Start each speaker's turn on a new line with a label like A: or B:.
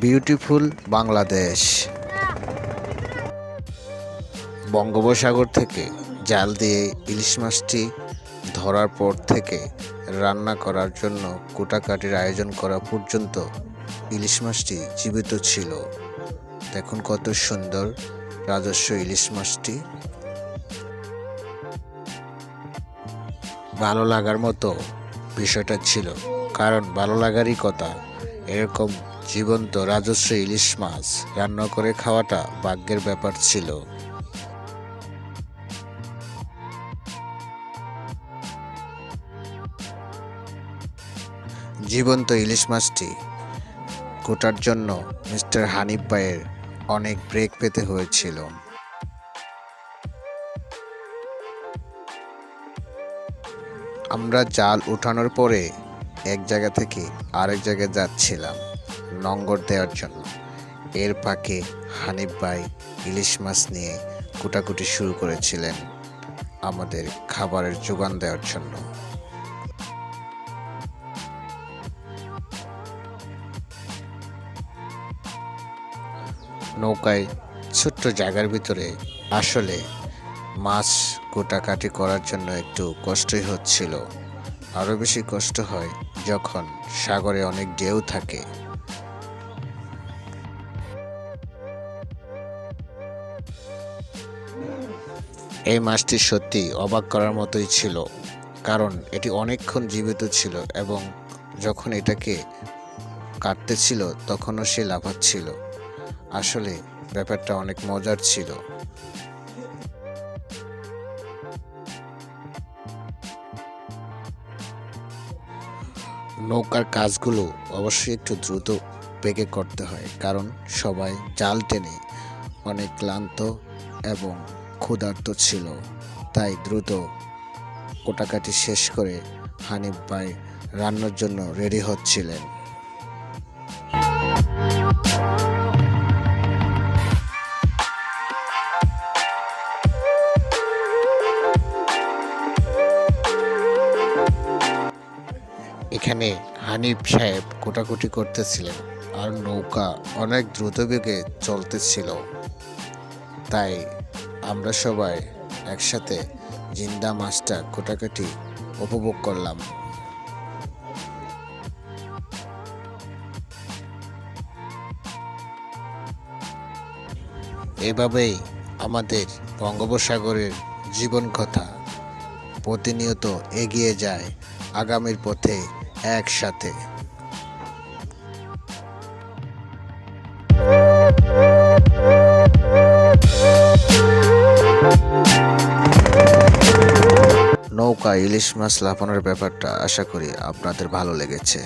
A: Beautiful Bangladesh. বঙ্গোপসাগর থেকে জাল দিয়ে ইলিশ মাছটি ধরার পর থেকে রান্না করার জন্য কুটাকাটির আয়োজন করা পর্যন্ত ইলিশ মাছটি জীবিত ছিল। দেখুন কত সুন্দর রাজস্ব ইলিশ মাছটি। ভালো লাগার মতো বিষয়টা ছিল, কারণ ভালো লাগারই কথা। এরকম জীবন্ত রাজস্ব ইলিশ মাছ রান্না করে খাওয়াটা ভাগ্যের ব্যাপার ছিল। জীবন্ত ইলিশ মাছটি কোটার জন্য মিস্টার হানিফ ভাইয়ের অনেক ব্রেক পেতে হয়েছিল। আমরা জাল উঠানোর পরে এক জায়গা থেকে আরেক জায়গায় যাচ্ছিলাম নঙ্গর দেওয়ার জন্য। এর ফাঁকে হানিফ ভাই ইলিশ মাছ নিয়ে কুটাকুটি শুরু করেছিলেন আমাদের খাবারের যোগান দেওয়ার জন্য। নৌকায় ছোট্ট জায়গার ভিতরে আসলে মাছ কুটাকাটি করার জন্য একটু কষ্টই হচ্ছিল। আরও বেশি কষ্ট হয় যখন সাগরে অনেক ঢেউ থাকে। এই মাছটি সত্যি অবাক করার মতোই ছিল, কারণ এটি অনেকক্ষণ জীবিত ছিল এবং যখন এটাকে কাটতেছিল তখনও সে লাফাচ্ছিল। আসলে ব্যাপারটা অনেক মজার ছিল। নৌকার কাজগুলো অবশ্যই একটু দ্রুত বেগে করতে হয়, কারণ সবাই জাল টেনে অনেক ক্লান্ত এবং ক্ষুধার্ত ছিল। তাই দ্রুত কোটাকাটি শেষ করে হানিফ ভাই রান্নার জন্য রেডি হচ্ছিলেন। এখানে হানিফ সাহেব কোটাকুটি করতেছিলেন আর নৌকা অনেক দ্রুত বেগে চলতেছিল। তাই আমরা সবাই একসাথে জিন্দা মাছটা কোটাকাটি উপভোগ করলাম। এভাবেই আমাদের বঙ্গোপসাগরের জীবন কথা প্রতিনিয়ত এগিয়ে যায় আগামীর পথে একসাথে। নৌকা ইলিশ মাছ লাফানোর ব্যাপারটা আশা করি আপনাদের ভালো লেগেছে।